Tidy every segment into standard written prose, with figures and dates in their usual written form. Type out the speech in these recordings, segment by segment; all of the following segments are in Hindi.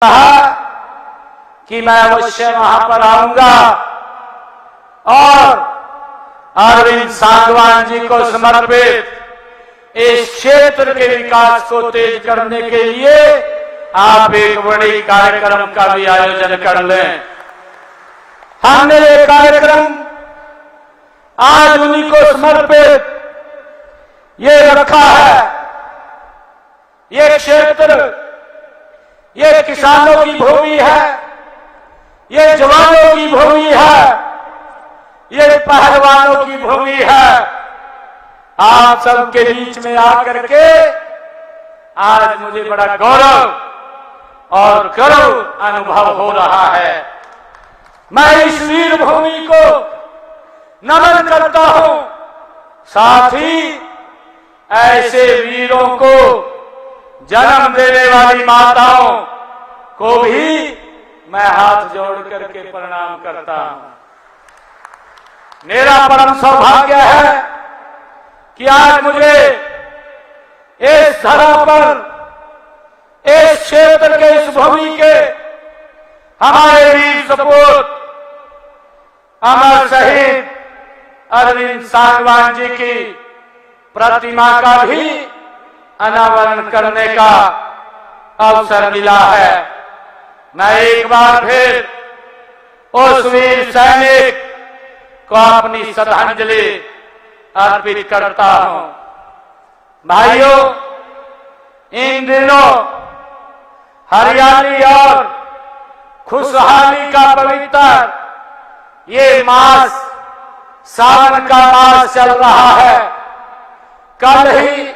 कहा कि मैं अवश्य वहां पर आऊंगा और अरविंद सांगवान जी को समर्पित इस क्षेत्र के विकास को तेज करने के लिए आप एक बड़ी कार्यक्रम का भी आयोजन कर लें। हमने ये कार्यक्रम आज उन्हीं को समर्पित ये रखा है। ये क्षेत्र ये किसानों की भूमि है, ये जवानों की भूमि है, ये पहलवानों की भूमि है। आप सबके बीच में आकर के आज मुझे बड़ा गौरव और गर्व अनुभव हो रहा है। मैं इस वीर भूमि को नमन करता हूं, साथ ही ऐसे वीरों को जन्म देने वाली माताओं को भी मैं हाथ जोड़ करके प्रणाम करता हूं। मेरा परम सौभाग्य है कि आज मुझे इस धरा पर, इस क्षेत्र के, इस भूमि के हमारे वीर सपूत अमर शहीद अरविंद सांगवान जी की प्रतिमा का भी अनावरण करने का अवसर मिला है। मैं एक बार फिर उस वीर सैनिक को अपनी श्रद्धांजलि अर्पित करता हूं। भाइयों, इन दिनों हरियाली और खुशहाली का पवित्र ये मास, सावन का मास चल रहा है। कल ही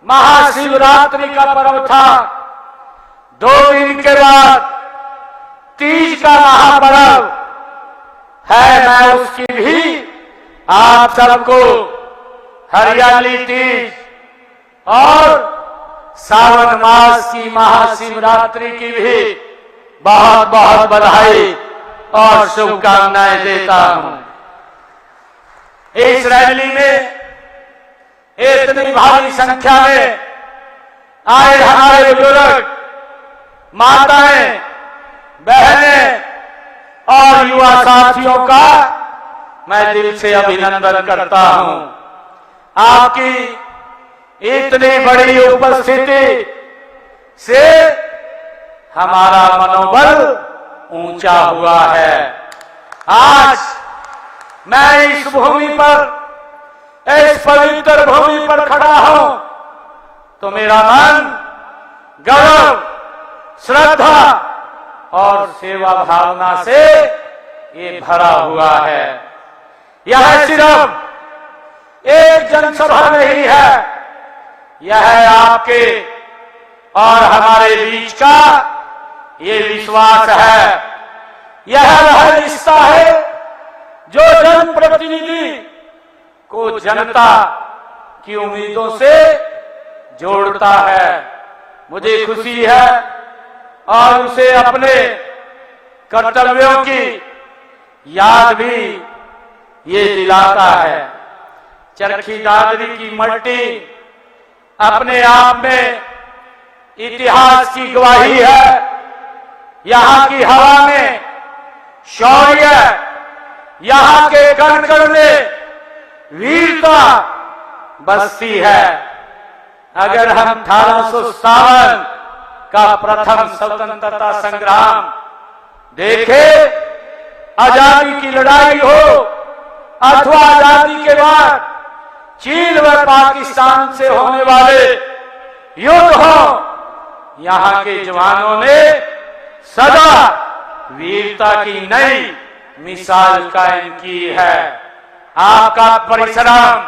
महाशिवरात्रि का पर्व था। 2 दिन के बाद तीज का महापर्व है। मैं उसकी भी आप सबको हरियाली तीज और सावन मास की महाशिवरात्रि की भी बहुत बहुत बधाई और शुभकामनाएं देता हूं। इस रैली में इतनी भारी संख्या में आए हमारे बुजुर्ग, माताएं, बहनें और युवा साथियों का मैं दिल से अभिनंदन करता हूं। आपकी इतनी बड़ी उपस्थिति से हमारा मनोबल ऊंचा हुआ है। आज मैं इस भूमि पर, इस पवित्र भूमि पर खड़ा हूं तो मेरा मन गौरव, श्रद्धा और सेवा भावना से ये भरा हुआ है। यह सिर्फ एक जनसभा नहीं है, यह आपके और हमारे बीच का ये विश्वास है। यह वह रिश्ता है जो जनप्रतिनिधि को जनता की उम्मीदों से जोड़ता है। मुझे खुशी है और उसे अपने कर्तव्यों की याद भी ये दिलाता है। चरखी दादरी की मट्टी अपने आप में इतिहास की गवाही है। यहाँ की हवा में शौर्य, यहाँ के कण कण में वीरता बसती है। अगर हम 1857 का प्रथम स्वतंत्रता संग्राम देखे, आजादी की लड़ाई हो अथवा आजादी के बाद चीन व पाकिस्तान से होने वाले युद्ध हो, यहाँ के जवानों ने सदा वीरता की नई मिसाल कायम की है। आपका परिश्रम,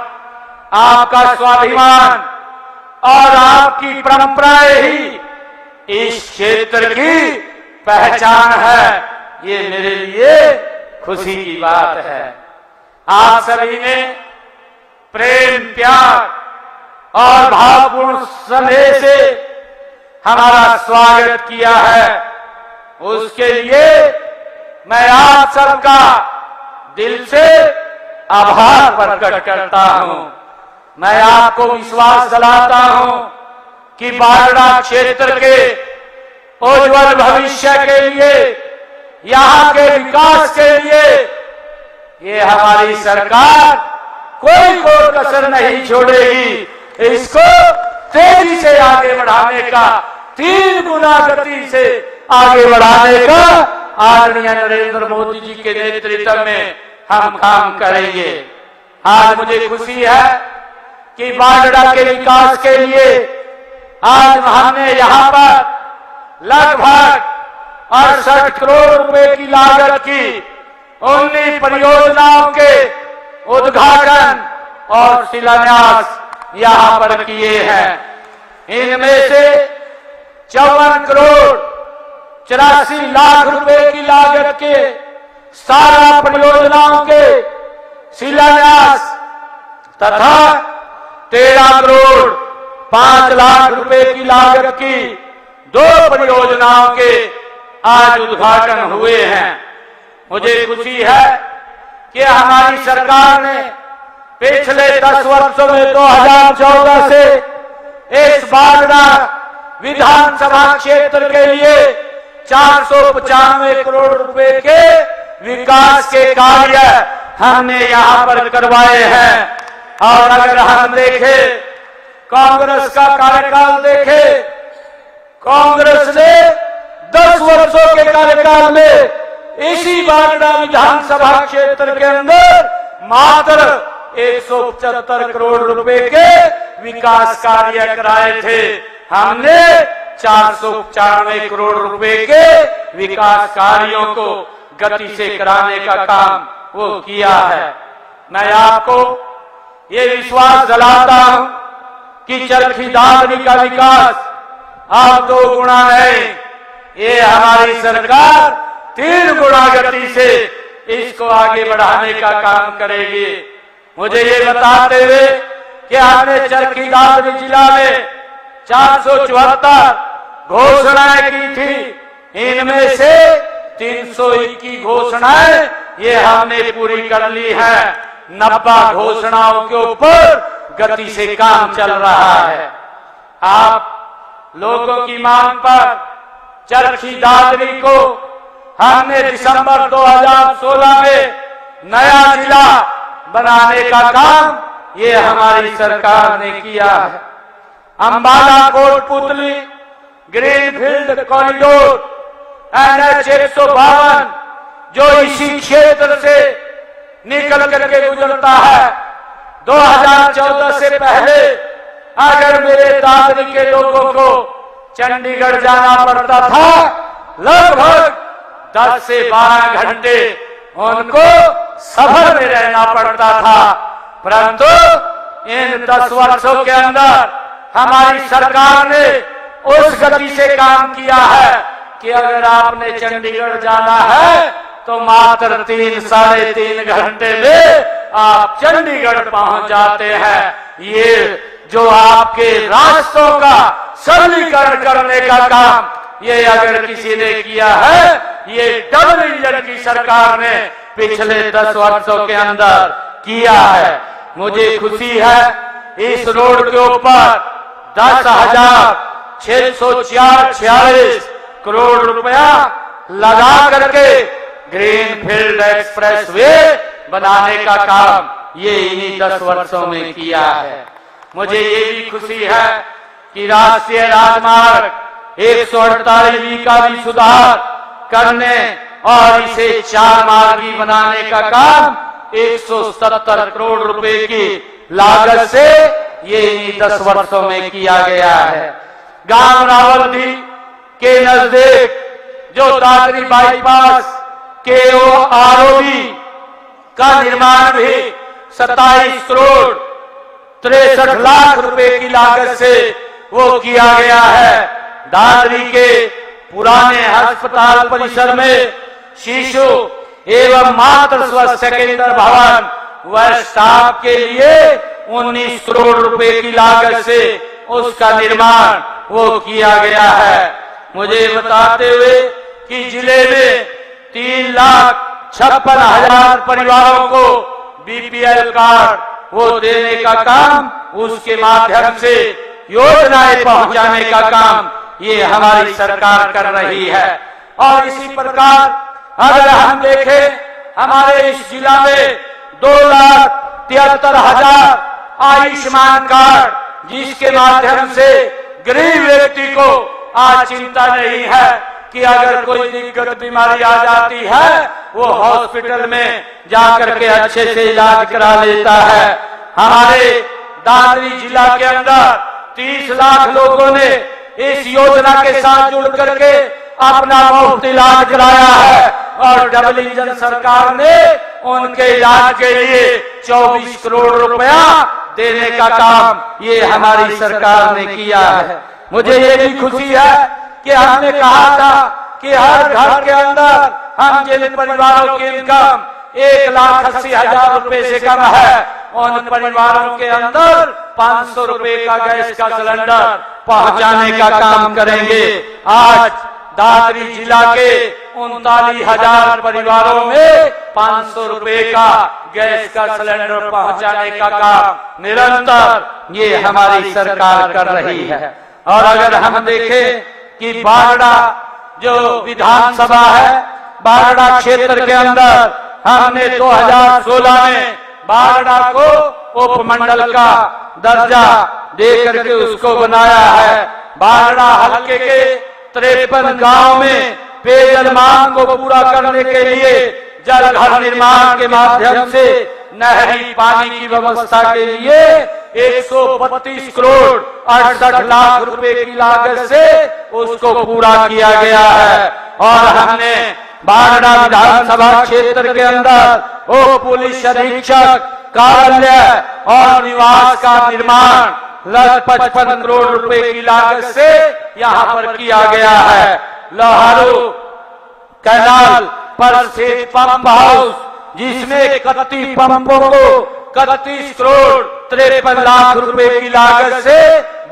आपका स्वाभिमान और आपकी परंपराएं ही इस क्षेत्र की पहचान है। ये मेरे लिए खुशी की बात है। आप सभी ने प्रेम, प्यार और भावपूर्ण स्नेह से हमारा स्वागत किया है। उसके लिए मैं आप सबका दिल से आभार प्रकट करता हूं। मैं आपको विश्वास दिलाता हूं कि बारडा क्षेत्र के उज्जवल भविष्य के लिए, यहाँ के विकास के लिए ये हमारी सरकार कोई कसर नहीं छोड़ेगी। इसको तेजी से आगे बढ़ाने का, 3 गुना गति से आगे बढ़ाने का आदरणीय नरेंद्र मोदी जी के नेतृत्व में हम काम करेंगे। आज मुझे खुशी है कि बांडा के विकास के लिए आज हमने यहाँ पर लगभग 68 करोड़ रुपए की लागत की 19 परियोजनाओं के उद्घाटन और शिलान्यास यहाँ पर किए हैं। इनमें से 54 करोड़ 84 लाख रुपए की लागत के 17 परियोजनाओं के शिलान्यास तथा 13 करोड़ 5 लाख रुपए की लागत की 2 परियोजनाओं के आज उद्घाटन हुए हैं। मुझे खुशी है कि हमारी सरकार ने पिछले 10 वर्षों में 2014 से इस बांडा विधानसभा क्षेत्र के लिए 495 करोड़ रुपए के विकास के कार्य हमने यहाँ पर करवाए हैं। और अगर हम देखें, कांग्रेस का कार्यकाल देखें, कांग्रेस ने 10 वर्षों के कार्यकाल में इसी बांडा विधानसभा क्षेत्र के अंदर मात्र 175 करोड़ रुपए के विकास कार्य कराए थे। हमने 495 करोड़ रुपए के विकास कार्यों को गति से कराने का काम वो किया है। मैं आपको ये विश्वास दिलाता हूं कि चरखी दादरी का विकास अब 2 गुना नहीं, ये हमारी सरकार 3 गुना गति से इसको आगे बढ़ाने का काम करेगी। मुझे ये बताते हुए कि हमने चरखी दादरी जिला में 474 घोषणाएं की थी, इनमें से 321 घोषणाएं ये हमने पूरी कर ली है। 90 घोषणाओं के ऊपर गति से काम चल रहा है। आप लोगों की मांग पर चरखी दादरी को हमने दिसंबर 2016 में नया जिला बनाने का काम ये हमारी सरकार ने किया है। Ambala Kotputli greenfield corridor NH 152 जो इसी क्षेत्र से निकल करके गुजरता है, 2014 से पहले अगर मेरे दादरी के लोगों को चंडीगढ़ जाना पड़ता था, लगभग 10 से 12 घंटे उनको सफर में रहना पड़ता था। परंतु इन 10 वर्षों के अंदर हमारी सरकार ने उस गति से काम किया है कि अगर आपने चंडीगढ़ जाना है तो मात्र 3 साढ़े 3 घंटे में आप चंडीगढ़ पहुंच जाते हैं। ये जो आपके रास्तों का सरलीकरण करने का काम ये अगर किसी ने किया है, ये डबल इंजन की सरकार ने पिछले 10 वर्षों के अंदर किया है। मुझे खुशी है इस रोड के ऊपर 10,646 करोड़ रुपया लगा करके ग्रीनफील्ड एक्सप्रेस वे बनाने का काम ये इन्हीं 10 वर्षों में किया है। मुझे ये भी खुशी है कि राष्ट्रीय राजमार्ग 148 का भी सुधार करने और इसे 4 मार्गी बनाने का काम 170 करोड़ रुपए की लागत से ये इन्हीं 10 वर्षों में किया गया है। गांव रावलदी के नजदीक जो दादरी बाईपास के ROB का निर्माण भी 27 करोड़ 63 लाख रुपए की लागत से वो किया गया है। दादरी के पुराने अस्पताल परिसर में शिशु एवं मातृ स्वास्थ्य केंद्र भवन व स्टाफ के लिए 19 करोड़ रुपए की लागत से उसका निर्माण वो किया गया है। मुझे बताते हुए कि जिले में 3,56,000 परिवारों को BPL कार्ड वो देने का काम, उसके माध्यम से योजनाएं पहुंचाने का काम ये हमारी सरकार कर रही है। और इसी प्रकार अगर हम देखें, हमारे इस जिला में 2,73,000 आयुष्मान कार्ड, जिसके माध्यम से गरीब व्यक्ति को आज चिंता नहीं है कि अगर कोई दिक्कत बीमारी आ जाती है वो हॉस्पिटल में जाकर के अच्छे से इलाज करा लेता है। हमारे दादरी जिला के अंदर 30 लाख लोगों ने इस योजना के साथ जुड़ करके अपना मुफ्त इलाज कराया है और डबल इंजन सरकार ने उनके इलाज के लिए 24 करोड़ रुपया देने का काम ये हमारी सरकार ने किया है। मुझे ये भी खुशी है कि हमने कहा था कि हर घर के अंदर हम जिन परिवारों की इनकम 1,80,000 रुपए से कम है, उन परिवारों के अंदर 500 रुपए का गैस का सिलेंडर पहुंचाने का काम करेंगे। आज दादरी जिला के 39,000 परिवारों में 500 रुपए का गैस का सिलेंडर पहुंचाने का काम निरंतर ये हमारी सरकार कर रही है। और अगर हम देखें कि बारडा जो विधानसभा है, बारडा क्षेत्र के अंदर हमने 2016 में बारडा को उपमंडल का दर्जा दे करके उसको बनाया है। बारडा हल्के के 53 गांव में पेयजल मांग को पूरा करने के लिए जल घर निर्माण के माध्यम से नहरी पानी की व्यवस्था के लिए 132 करोड़ 68 लाख रुपए की लागत से उसको पूरा किया गया है। और हमने बारडा विधानसभा क्षेत्र के अंदर उप पुलिस अधीक्षक कार्यालय और निवास का निर्माण 55 करोड़ रुपए की लागत से यहाँ पर किया गया है। लोहारू कैनाल पर स्थित पंप हाउस, जिसमें 31 पंपों को 31 करोड़ 53 लाख रुपए की लागत से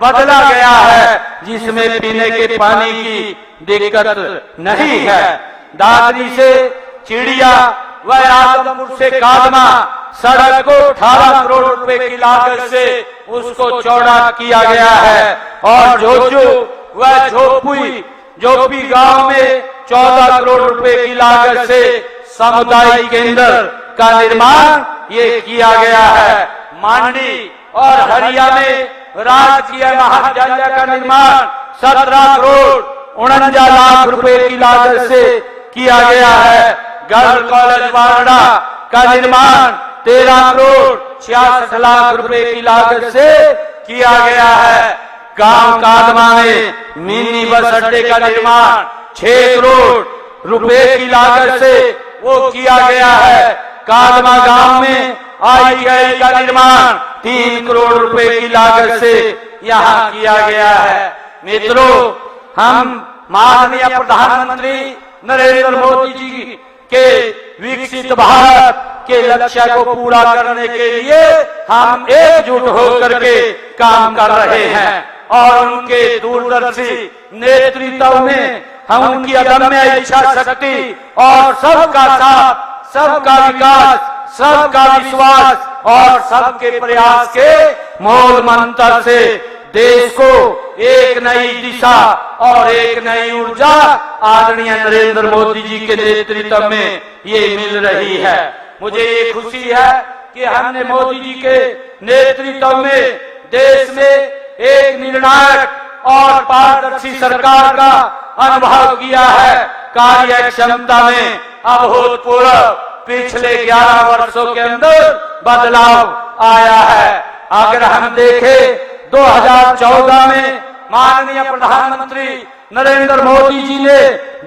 बदला गया है, जिसमें पीने के पानी की दिक्कत नहीं है। दादरी से चिड़िया व आदमपुर से कादमा सड़क को 18 करोड़ रुपए की लागत से उसको चौड़ा किया गया है। और झोजू व झोपुई जोपी गांव में 14 करोड़ रुपए की लागत से सामुदायिक केंद्र का निर्माण ये किया गया है। मांडी और हरिया में राजकीय महाविद्यालय का निर्माण 17 करोड़ 49 लाख रुपए की लागत से किया गया है। गर्ल कॉलेज बारडा का निर्माण 13 करोड़ 66 लाख रुपए की लागत से किया गया है। गांव कादमा में मिनी बस अड्डे का निर्माण 6 करोड़ रुपए की लागत से वो किया गया है। कादमा गांव में ITI का निर्माण 3 करोड़ रुपए की लागत से यहाँ किया गया है। मित्रों, हम माननीय प्रधानमंत्री नरेंद्र मोदी जी के विकसित भारत के लक्ष्य को पूरा करने के लिए हम एकजुट होकर के काम कर रहे हैं। और उनके दूरदर्शी नेतृत्व में हम उनकी अदम्य इच्छा शक्ति और सबका साथ, सबका विकास, सबका विश्वास और सबके प्रयास के मूल मंत्र से देश को एक नई दिशा और एक नई ऊर्जा आदरणीय नरेंद्र मोदी जी के नेतृत्व में ये मिल रही है। मुझे ये खुशी है कि हमने मोदी जी के नेतृत्व में देश में एक निर्णायक और पारदर्शी सरकार का अनुभव किया है। कार्य क्षमता में अभूतपूर्व पिछले 11 वर्षों के अंदर बदलाव आया है। अगर हम देखें 2014 में माननीय प्रधानमंत्री नरेंद्र मोदी जी ने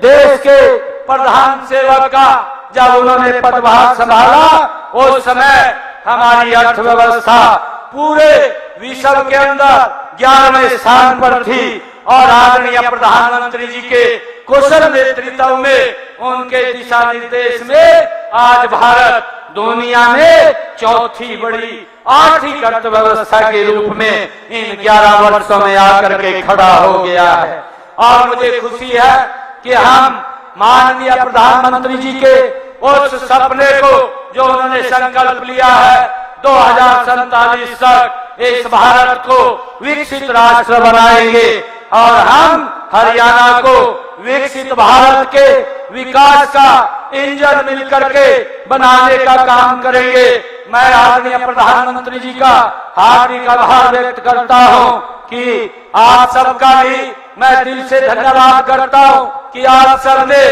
देश के प्रधान सेवक का जब उन्होंने पदभार संभाला, उस समय हमारी अर्थव्यवस्था पूरे विश्व के अंदर 11वें स्थान पर थी। और आदरणीय प्रधानमंत्री जी के कुशल नेतृत्व में, उनके दिशा निर्देश में आज भारत दुनिया में चौथी बड़ी आर्थिक अर्थव्यवस्था के रूप में इन 11 वर्षों में आकर के खड़ा हो गया है। और मुझे खुशी है कि हम माननीय प्रधानमंत्री जी के उस सपने को जो उन्होंने संकल्प लिया है 2047 तक इस भारत को विकसित राष्ट्र बनाएंगे, और हम हरियाणा को विकसित भारत के विकास का इंजन मिलकर के बनाने का काम करेंगे। मैं आदरणीय प्रधानमंत्री जी का हार्दिक आभार व्यक्त करता हूं कि आप सबका भी मैं दिल से धन्यवाद करता हूं कि आप सबने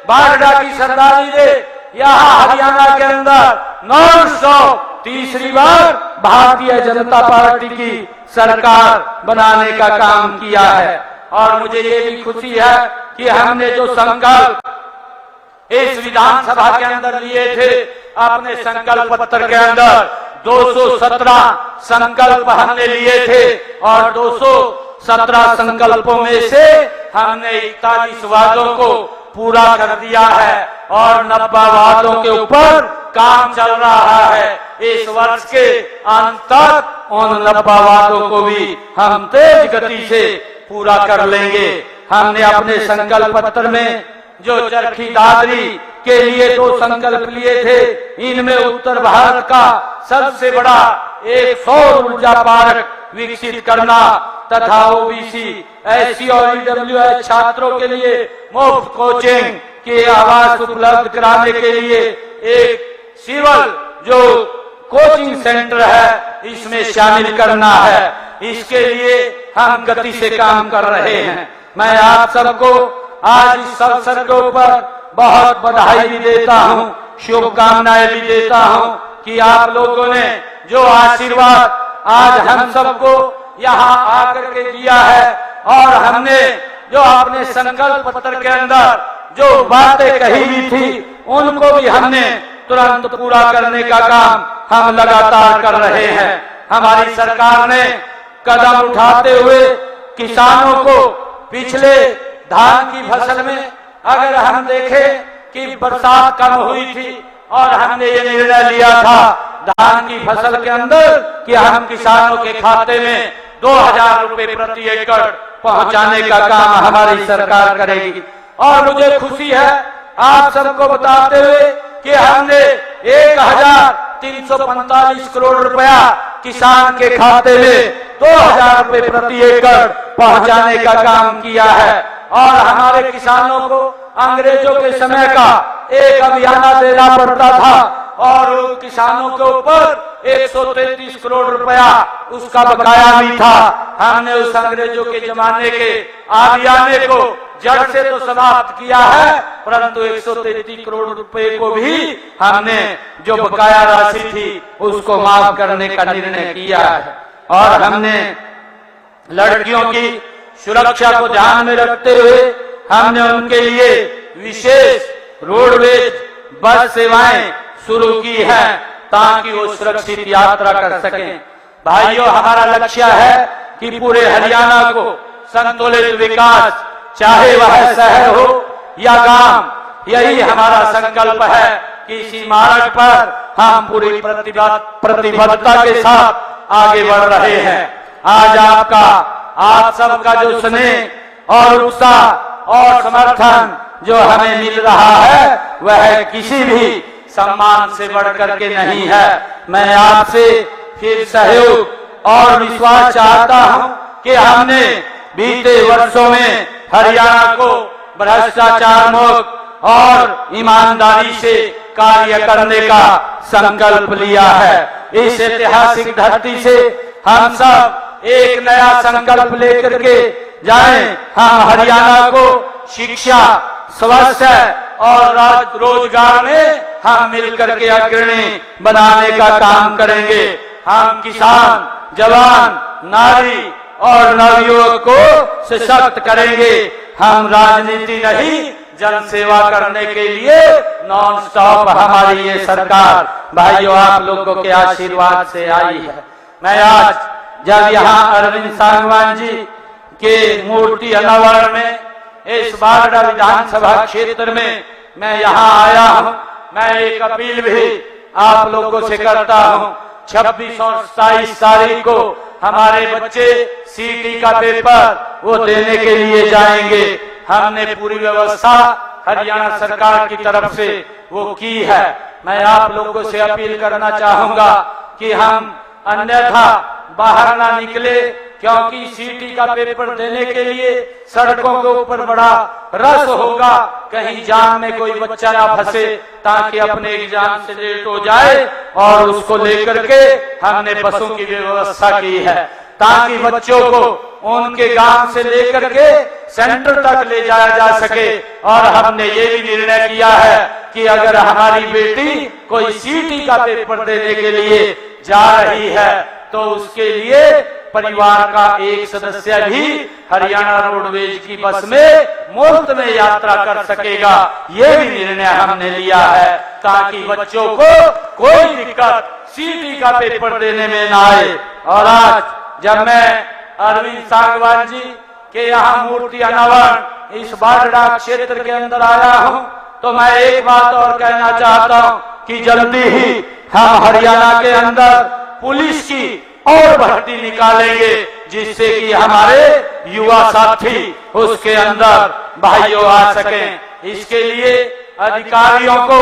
बारडा की सरदारी दे यहाँ हरियाणा के अंदर 900 तीसरी बार भारतीय जनता पार्टी की सरकार बनाने का काम किया है। और मुझे ये भी खुशी है कि हमने जो संकल्प इस विधानसभा के अंदर लिए थे, अपने संकल्प पत्र के अंदर 217 संकल्प हमने लिए थे और 217 संकल्पों में से हमने 41 वादों को पूरा कर दिया है और 90 वादों के ऊपर काम चल रहा है। इस वर्ष के अंत तक उन 90 वादों को भी हम तेज गति से पूरा कर लेंगे। हमने अपने संकल्प पत्र में जो चरखी दादरी के लिए 2 संकल्प लिए थे, इनमें उत्तर भारत का सबसे बड़ा एक सौर ऊर्जा पार्क विकसित करना तथा ओबीसी, एससी और ईडब्ल्यूएस छात्रों के लिए मुफ्त कोचिंग के आवास उपलब्ध कराने के लिए एक सिविल जो कोचिंग सेंटर है इसमें शामिल करना है। इसके लिए हम गति से काम कर रहे हैं। मैं आप सबको आज इस अवसर के ऊपर बहुत बधाई भी देता हूं, शुभकामनाएं भी देता हूं कि आप लोगों ने जो आशीर्वाद आज हम सबको यहाँ आकर के दिया है और हमने जो अपने संकल्प पत्र के अंदर जो बातें कही हुई थी उनको भी हमने तुरंत पूरा करने का काम हम लगातार कर रहे हैं। हमारी सरकार ने कदम उठाते हुए किसानों को पिछले धान की फसल में अगर हम देखें कि बरसात कम हुई थी और हमने ये निर्णय लिया था धान की फसल के अंदर कि हम किसानों के खाते में 2000 रुपए प्रति एकड़ पहुंचाने का काम हमारी सरकार करेगी। और मुझे खुशी है आप सबको बताते हुए कि हमने 1345 करोड़ रुपया किसान के खाते में 2000 रुपए प्रति एकड़ पहुंचाने का काम किया है। और हमारे किसानों को अंग्रेजों के समय का एक अभियान देना पड़ता था और किसानों के ऊपर 133 करोड़ रुपया उसका बकाया भी था। हमने उस अंग्रेजों के जमाने के अभियान को जड़ से तो समाप्त किया है, परंतु 133 करोड़ रुपए को भी हमने जो बकाया राशि थी उसको माफ करने का निर्णय किया है। और हमने लड़कियों की सुरक्षा को ध्यान में रखते हुए हमने उनके लिए विशेष रोडवेज बस सेवाएं शुरू की है ताकि वो सुरक्षित यात्रा कर सकें। भाइयों, हमारा लक्ष्य है कि पूरे हरियाणा को संतुलित विकास, चाहे वह शहर हो या गांव, यही हमारा संकल्प है कि इसी मार्ग पर हम पूरी प्रतिबद्धता के साथ आगे बढ़ रहे हैं। आज आप सबका जो स्नेह और उत्साह और समर्थन जो हमें मिल रहा है वह किसी भी सम्मान से बढ़कर के नहीं है। मैं आपसे फिर सहयोग और विश्वास चाहता हूं कि हमने बीते वर्षों में हरियाणा को भ्रष्टाचार मुक्त और ईमानदारी से कार्य करने का संकल्प लिया है। इस ऐतिहासिक धरती से हम सब एक नया संकल्प लेकर के जाएं। हम हरियाणा को शिक्षा, स्वास्थ्य और रोजगार में हम मिलकर के अग्रणी बनाने का काम करेंगे। हम किसान, जवान, नारी और नवयुवक को सशक्त करेंगे। हम राजनीति नहीं, जन सेवा करने के लिए नॉन स्टॉप हमारी ये सरकार भाइयों आप लोगों के आशीर्वाद से आई है। मैं आज जब यहाँ अरविंद सांगवान जी के मूर्ति अनावरण में इस बारडा विधानसभा क्षेत्र में मैं यहाँ आया हूँ, मैं एक अपील भी आप लोगों से करता हूँ। 26 और 27 तारीख को हमारे बच्चे सीटी का पेपर वो देने के लिए जाएंगे। हमने पूरी व्यवस्था हरियाणा सरकार की तरफ से वो की है। मैं आप लोगों से अपील करना चाहूंगा कि हम अन्यथा बाहर ना निकले क्योंकि सीटी का पेपर देने के लिए सड़कों के ऊपर बड़ा रस होगा, कहीं जाम में कोई बच्चा ना फंसे, ताकि अपने एग्जाम से लेट हो जाए। और उसको लेकर के हमने बसों की व्यवस्था की है, ताकि बच्चों को उनके गांव से लेकर के सेंटर तक ले जाया जा सके। और हमने ये भी निर्णय किया है कि अगर हमारी बेटी कोई सीटी का पेपर देने के लिए जा रही है तो उसके लिए परिवार का एक सदस्य भी हरियाणा रोडवेज की बस में मुफ्त में यात्रा कर सकेगा। ये भी निर्णय हमने लिया है, ताकि बच्चों को कोई दिक्कत सीटी का पेपर देने में ना आए। और आज जब मैं अरविंद सांगवान जी के यहाँ मूर्ति अनावरण इस बारडा क्षेत्र के अंदर आया हूँ, तो मैं एक बात और कहना चाहता हूँ कि जल्दी ही हम हरियाणा के अंदर पुलिस की और भर्ती निकालेंगे, जिससे कि हमारे युवा साथी उसके अंदर भाइयों आ सकें। इसके लिए अधिकारियों को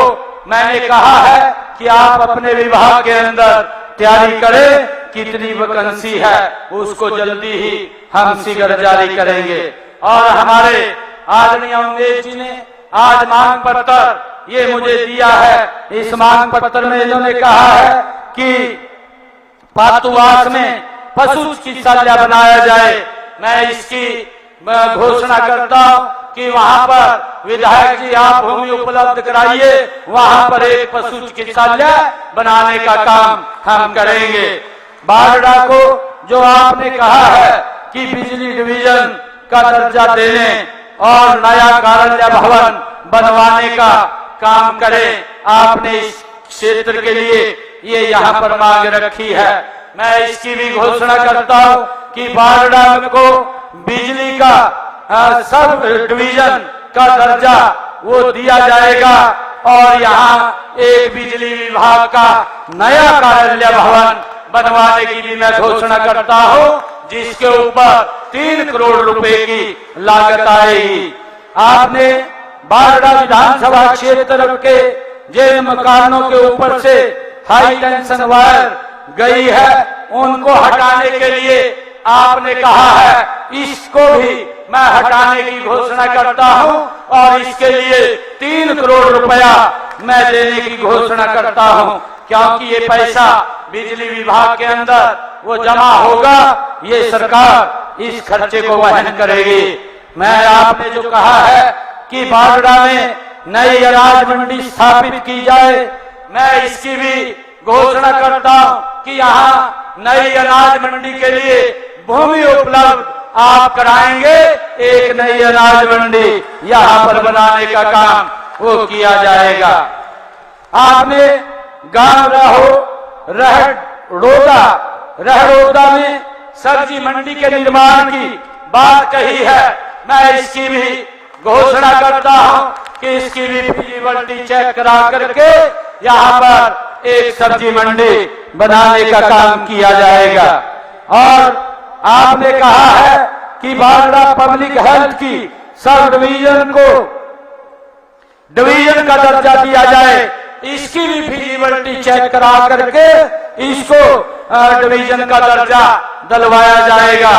मैंने कहा है कि आप अपने विभाग के अंदर तैयारी करें, कितनी वैकेंसी है उसको जल्दी ही हम शीघ्र जारी करेंगे। और हमारे आदरणीय उमेश जी ने आज मांग पत्र ये मुझे दिया है। इस मांग पत्र में इन्होंने कहा है कि पातुवास में पशु चिकित्सालय बनाया जाए। मैं इसकी घोषणा करता हूं कि वहां पर विधायक जी आप भूमि उपलब्ध कराइए, वहां पर एक पशु चिकित्सालय बनाने का काम हम करेंगे। बारडा को जो आपने कहा है कि बिजली डिवीजन का दर्जा देने और नया कार्यालय भवन बनवाने का काम करें, आपने इस क्षेत्र के लिए ये यहाँ पर मांग रखी है। मैं इसकी भी घोषणा करता हूँ कि बारडा को बिजली का सब डिवीजन का दर्जा वो दिया जाएगा और यहाँ एक बिजली विभाग का नया कार्यालय भवन बनवाने की भी मैं घोषणा करता हूँ, जिसके ऊपर 3 करोड़ रुपए की लागत आएगी। आपने बारडा विधानसभा क्षेत्र के जिन मकानों के ऊपर से हाई टेंशन वायर गई है उनको हटाने के लिए आपने कहा है, इसको भी मैं हटाने की घोषणा करता हूं और इसके लिए 3 करोड़ रुपया मैं देने की घोषणा करता हूं, क्योंकि ये पैसा बिजली विभाग के अंदर वो जमा होगा, ये सरकार इस खर्चे को वहन करेगी। मैं आपने जो कहा है कि बारडा में नई अनाज मंडी स्थापित की जाए, मैं इसकी भी घोषणा करता हूं कि यहाँ नई अनाज मंडी के लिए भूमि उपलब्ध आप कराएंगे। एक नई अनाज मंडी यहाँ पर बनाने का काम वो किया जाएगा। आपने गांव रहरोदा में सब्जी मंडी के निर्माण की बात कही है, मैं इसकी भी घोषणा करता हूं कि इसकी भी फिजिबिलिटी चेक करा करके यहाँ पर एक सब्जी मंडी बनाने का काम किया जाएगा। और आपने कहा है कि बारडा पब्लिक हेल्थ की सब डिवीजन को डिवीजन का दर्जा दिया जाए, इसकी भी फिजिबिलिटी चेक करा करके इसको डिवीजन का दर्जा दिलवाया जाएगा।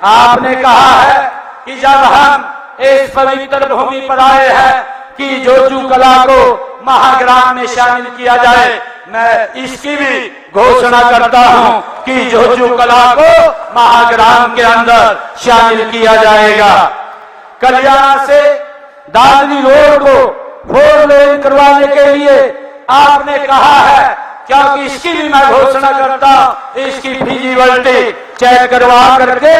आपने कहा है कि जब हम इस पवित्र भूमि पर आए हैं कि जोजू कला को महाग्राम में शामिल किया जाए, मैं इसकी भी घोषणा करता हूं कि जोजू कला को महाग्राम के अंदर शामिल किया जाएगा। कल्याण से दादरी रोड को 4 लेन करवाने के लिए आपने कहा है, क्योंकि इसकी भी मैं घोषणा करता हूं, इसकी फिजिबिलिटी चेक करवा करके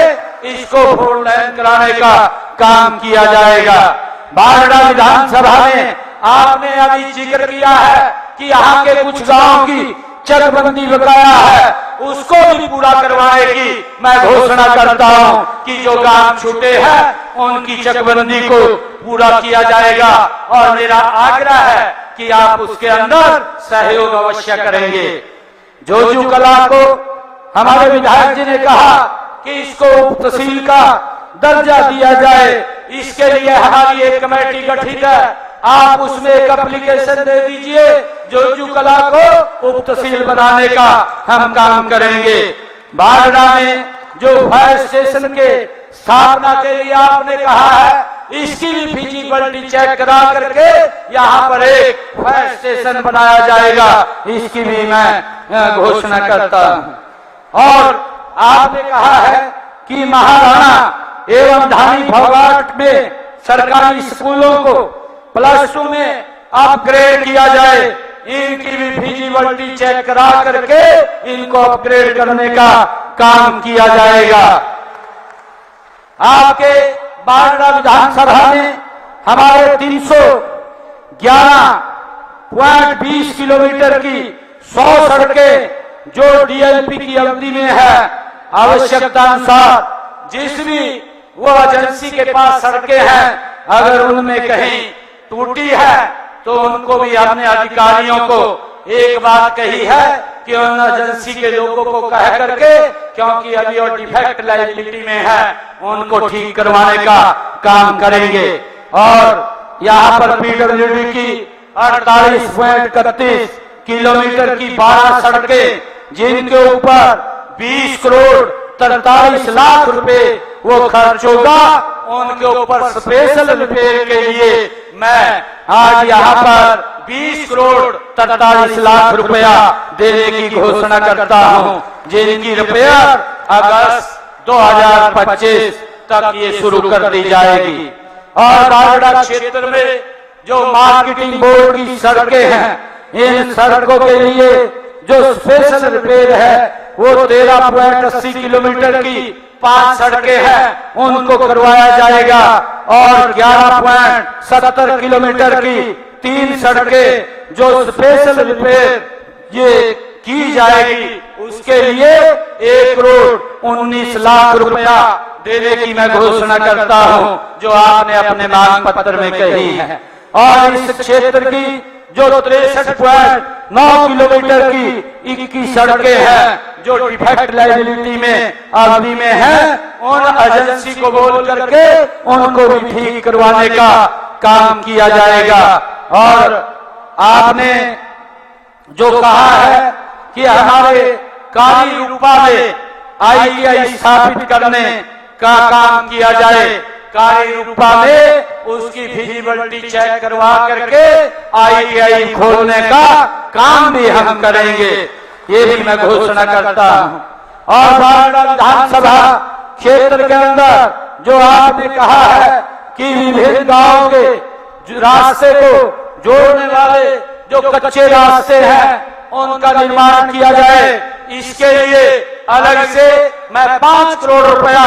इसको 4 लेन कराने का काम किया जाएगा। बारडा विधानसभा में आपने अभी जिक्र किया है कि यहाँ के कुछ गांव की चकबंदी बकाया है, उसको भी पूरा करवाने की मैं घोषणा करता हूं कि जो गांव छूटे हैं उनकी चकबंदी को पूरा किया जाएगा। और मेरा आग्रह है कि आप उसके अंदर सहयोग अवश्य करेंगे। जोजू कला को हमारे विधायक जी ने कहा कि इसको उप तहसील का दर्जा दिया जाए, इसके लिए हमारी एक कमेटी गठित है, आप उसमें एक एप्लीकेशन दे दीजिए, जोजू कला को उप तहसील बनाने का हम काम करेंगे। बारडा में जो फायर स्टेशन के स्थापना के लिए आपने कहा है, इसकी भी फिजिबिलिटी चेक करा करके यहाँ पर एक फायर स्टेशन बनाया जाएगा, इसकी भी मैं घोषणा करता हूँ। और आपने कहा है कि महाराणा एवं धानी फोगाट में सरकारी स्कूलों को +2 में अपग्रेड किया जाए, इनकी भी फिजिबिलिटी चेक करा करके इनको अपग्रेड करने का काम किया जाएगा। आपके बारडा विधानसभा में हमारे 311.20 किलोमीटर की 100 सड़कें जो डीएलपी की अवधि में है, आवश्यकता अनुसार जिस भी वो एजेंसी के पास सड़कें हैं, अगर उनमें कहीं टूटी है तो उनको भी हमने अधिकारियों को एक बात कही है कि उन एजेंसी के लोगों को कह करके, क्योंकि अभी वो डिफेक्ट लाइबिलिटी में है, उनको ठीक करवाने का काम करेंगे। और यहाँ पर पीडब्ल्यूडी की 48.31 किलोमीटर की 12 सड़कें, जिनके ऊपर 20 करोड़ 43 लाख रुपए वो खर्च होगा, उनके ऊपर स्पेशल रिपेयर के लिए मैं आज यहाँ पर 20 करोड़ 43 लाख रुपया देने की घोषणा करता हूँ, जिनकी रिपेयर अगस्त 2025 तक ये शुरू कर दी जाएगी। और बारडा क्षेत्र में जो मार्केटिंग बोर्ड की सड़कें हैं, इन सड़कों के लिए जो स्पेशल रिपेयर है वो 13.80 किलोमीटर की 5 सड़कें हैं, उनको करवाया जाएगा। और 11.70 किलोमीटर की 3 सड़कें जो स्पेशल रिपेयर ये की जाएगी, उसके लिए 1 करोड़ 19 लाख रुपया देने की मैं घोषणा करता हूं, जो आपने अपने मांग पत्र में कही है। और इस क्षेत्र की जो 63.9 किलोमीटर की 21 सड़कें हैं जो डिफेक्ट लाइबिलिटी में अवधि में है, उन एजेंसी को बोल करके उनको भी ठीक करवाने का काम किया जाएगा। और आपने जो कहा है कि हमारे काली रूपा में ITI स्थापित करने का काम किया जाए, काली रूपा में उसकी फिजिबिलिटी चेक करवा करके ITI खोलने का काम भी हम करेंगे, ये भी मैं घोषणा करता हूं। और बारडा विधानसभा क्षेत्र के अंदर जो आपने कहा है कि विभिन्न गांवों के रास्ते को जोड़ने वाले जो कच्चे रास्ते हैं उनका निर्माण किया जाए, इसके लिए अलग से मैं 5 करोड़ रुपया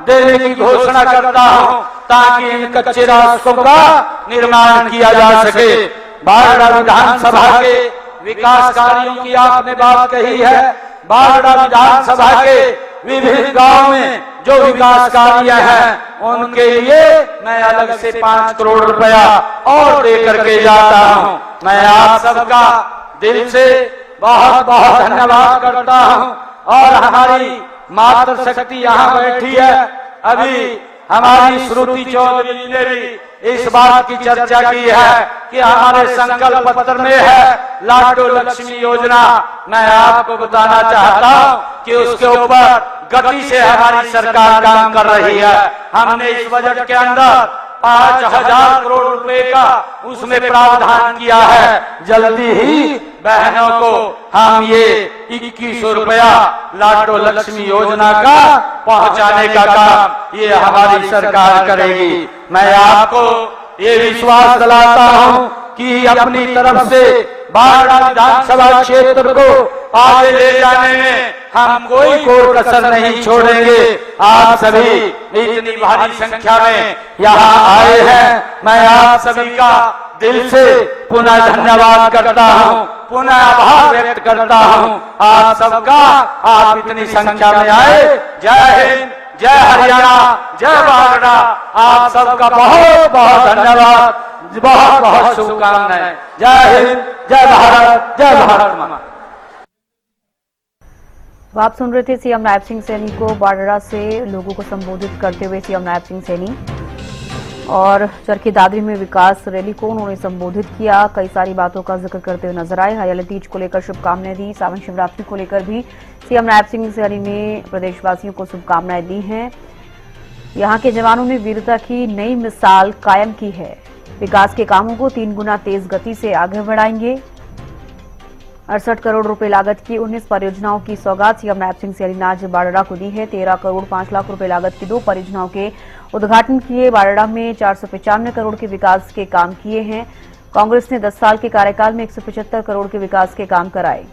देने की घोषणा करता हूं, ताकि इन कच्चे रास्तों का निर्माण किया जा सके। बारडा विधानसभा के विकास कार्यों की आपने बात कही है, बारडा विधानसभा के विभिन्न गांवों में जो विकास कार्य हैं उनके लिए मैं अलग से 5 करोड़ रुपया और दे करके जाता हूं। मैं आप सबका दिल से बहुत बहुत धन्यवाद करता हूं। और हमारी मातृ शक्ति यहाँ बैठी है, अभी हमारी श्रुति चौधरी ने भी इस बात की चर्चा की है कि हमारे संकल्प पत्र में है लाडो लक्ष्मी योजना। मैं आपको बताना चाहता हूं कि उसके ऊपर गति से हमारी सरकार काम कर रही है। हमने इस बजट के अंदर 5,000 करोड़ रुपए का उसमें प्रावधान किया है। जल्दी ही बहनों को हम ये 2100 रुपया लाडो लक्ष्मी योजना का पहुंचाने का काम ये हमारी सरकार करेगी। मैं आपको ये विश्वास दिलाता हूं कि अपनी तरफ से बारडा विधानसभा क्षेत्र को आगे ले जाने में हम कोई कसर नहीं छोड़ेंगे। आप सभी इतनी भारी संख्या में यहाँ आए हैं, मैं आप सभी का दिल से पुनः धन्यवाद करता हूँ, पुनः आभार व्यक्त करता हूँ आप सबका। आप इतनी संख्या में आए। जय हिंद, जय हरियाणा, जय बारडा। आप सबका बहुत बहुत धन्यवाद, बहुत बहुत शुभकामनाएं। जय हिंद, जय भारत, जय भारत माता। तो आप सुन रहे थे सीएम नायब सिंह सैनी को बारडा से लोगों को संबोधित करते हुए सीएम नायब सिंह सैनी। और चरखी दादरी में विकास रैली को उन्होंने संबोधित किया। कई सारी बातों का जिक्र करते हुए नजर आए। हरियाली तीज को लेकर शुभकामनाएं दी। सावन शिवरात्रि को लेकर भी सीएम नायब सिंह सैनी ने प्रदेशवासियों को शुभकामनाएं दी हैं। यहां के जवानों ने वीरता की नई मिसाल कायम की है। विकास के कामों को 3 गुना तेज गति से आगे बढ़ाएंगे। 68 करोड़ रुपए लागत की 19 परियोजनाओं की सौगात सीएम नायब सिंह सैनी ने आज बारड़ा को दी है। 13 करोड़ 5 लाख रुपए लागत की 2 परियोजनाओं के उद्घाटन किए। बारड़ा में 495 करोड़ के विकास के काम किए हैं। कांग्रेस ने 10 साल के कार्यकाल में 175 करोड़ के विकास के काम कराए।